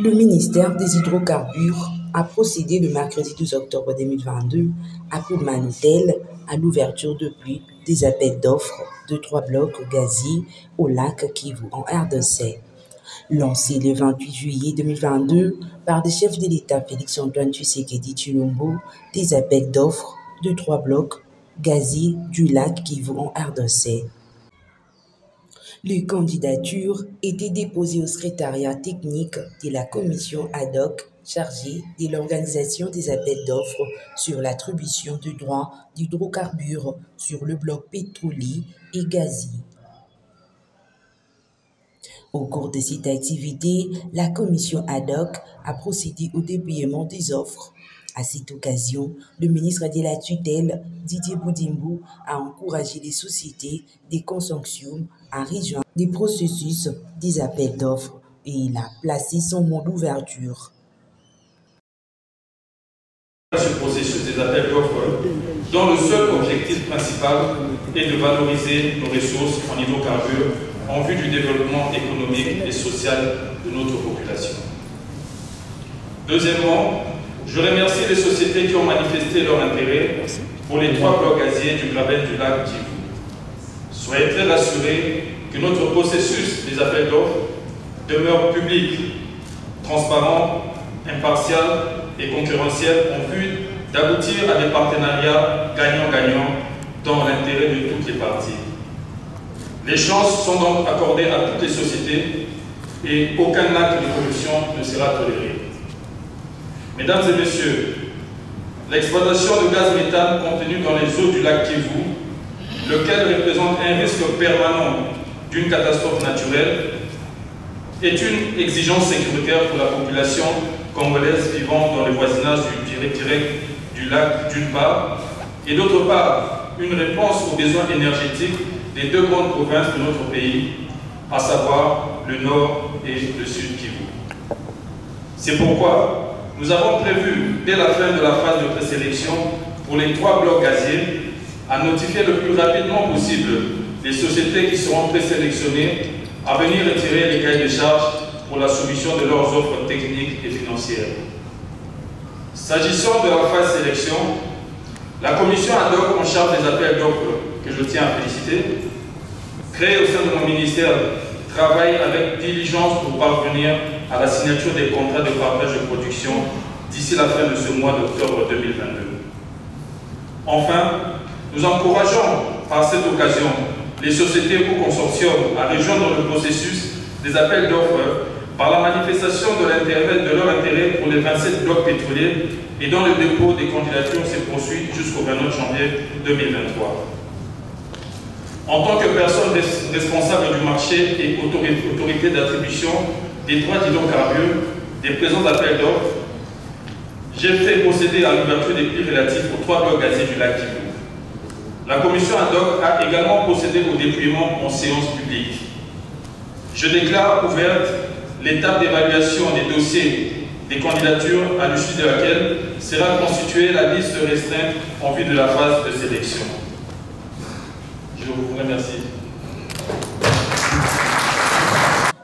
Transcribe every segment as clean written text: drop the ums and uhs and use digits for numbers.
Le ministère des Hydrocarbures a procédé le mercredi 12 octobre 2022 à coup de Manoutel à l'ouverture depuis des appels d'offres de 3 blocs gaziers au lac Kivu en RDC. Lancé le 28 juillet 2022 par le chef de l'État Félix-Antoine Tshisekedi Tshilombo, des appels d'offres de 3 blocs gaziers du lac Kivu en RDC. Les candidatures étaient déposées au secrétariat technique de la commission ad hoc chargée de l'organisation des appels d'offres sur l'attribution de droits d'hydrocarbures sur le bloc pétrolier et gazier. Au cours de cette activité, la commission ad hoc a procédé au dépouillement des offres. À cette occasion, le ministre de la tutelle, Didier Boudimbo, a encouragé les sociétés des consortiums à rejoindre les processus des appels d'offres et il a placé son mot d'ouverture. Ce processus des appels d'offres, dont le seul objectif principal est de valoriser nos ressources en hydrocarbures en vue du développement économique et social de notre population. Deuxièmement, je remercie les sociétés qui ont manifesté leur intérêt pour les 3 blocs gaziers du graben du lac Kivu. Soyez très rassurés que notre processus des appels d'offres demeure public, transparent, impartial et concurrentiel en vue d'aboutir à des partenariats gagnant-gagnant dans l'intérêt de toutes les parties. Les chances sont donc accordées à toutes les sociétés et aucun acte de corruption ne sera toléré. Mesdames et messieurs, l'exploitation de gaz méthane contenu dans les eaux du lac Kivu, lequel représente un risque permanent d'une catastrophe naturelle, est une exigence sécuritaire pour la population congolaise vivant dans le voisinage direct du lac d'une part, et d'autre part, une réponse aux besoins énergétiques des 2 grandes provinces de notre pays, à savoir le Nord et le Sud Kivu. C'est pourquoi nous avons prévu, dès la fin de la phase de présélection pour les 3 blocs gaziers, à notifier le plus rapidement possible les sociétés qui seront présélectionnées à venir retirer les cahiers de charges pour la soumission de leurs offres techniques et financières. S'agissant de la phase sélection, la commission ad hoc en charge des appels d'offres, que je tiens à féliciter, créée au sein de mon ministère, travaille avec diligence pour parvenir à la signature des contrats de partage de production d'ici la fin de ce mois d'octobre 2022. Enfin, nous encourageons par cette occasion les sociétés ou consortiums à rejoindre le processus des appels d'offres par la manifestation de leur intérêt pour les 27 blocs pétroliers et dont le dépôt des candidatures se poursuit jusqu'au 29 janvier 2023. En tant que personne responsable du marché et autorité d'attribution des droits d'hydrocarbures des présents appels d'offres, j'ai fait procéder à l'ouverture des prix relatifs aux 3 blocs gaziers du lac Kivu. La commission ad hoc a également procédé au dépouillement en séance publique. Je déclare ouverte l'étape d'évaluation des dossiers des candidatures à l'issue de laquelle sera constituée la liste restreinte en vue de la phase de sélection. Je vous remercie.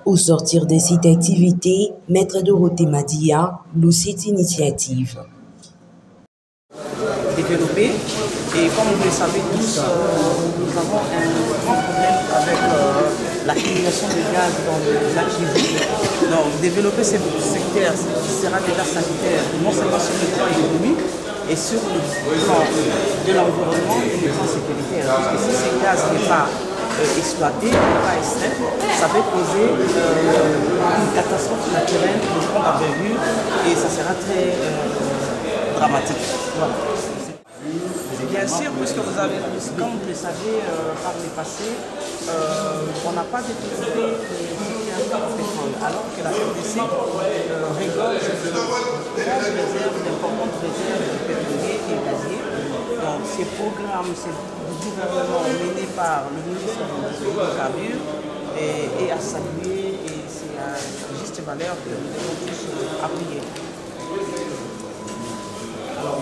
Au sortir de cette activité, Maître Dorothée Madia loue cette initiative. Développé. Et comme vous le savez tous, nous avons un grand problème avec l'accumulation de gaz dans le lac Kivu. Donc développer ce secteur sera déjà sanitaire, non seulement sur le plan économique, et sur le plan de l'environnement et le plan sécuritaire. Parce que si ce gaz n'est pas exploité, n'est pas extrait, ça peut poser une catastrophe naturelle de grande envergure et ça sera très dramatique. Voilà. Bien sûr, puisque vous avez, comme vous le savez, par le passé, on n'a pas développé les pétrole, alors que la RDC regorge de grandes réserves, d'importantes réserves de pétrolier et gazier. Donc ces programmes, c'est du gouvernement mené par le ministre des Hydrocarbures et à saluer, et c'est à juste valeur que nous devons tous appuyer. Alors,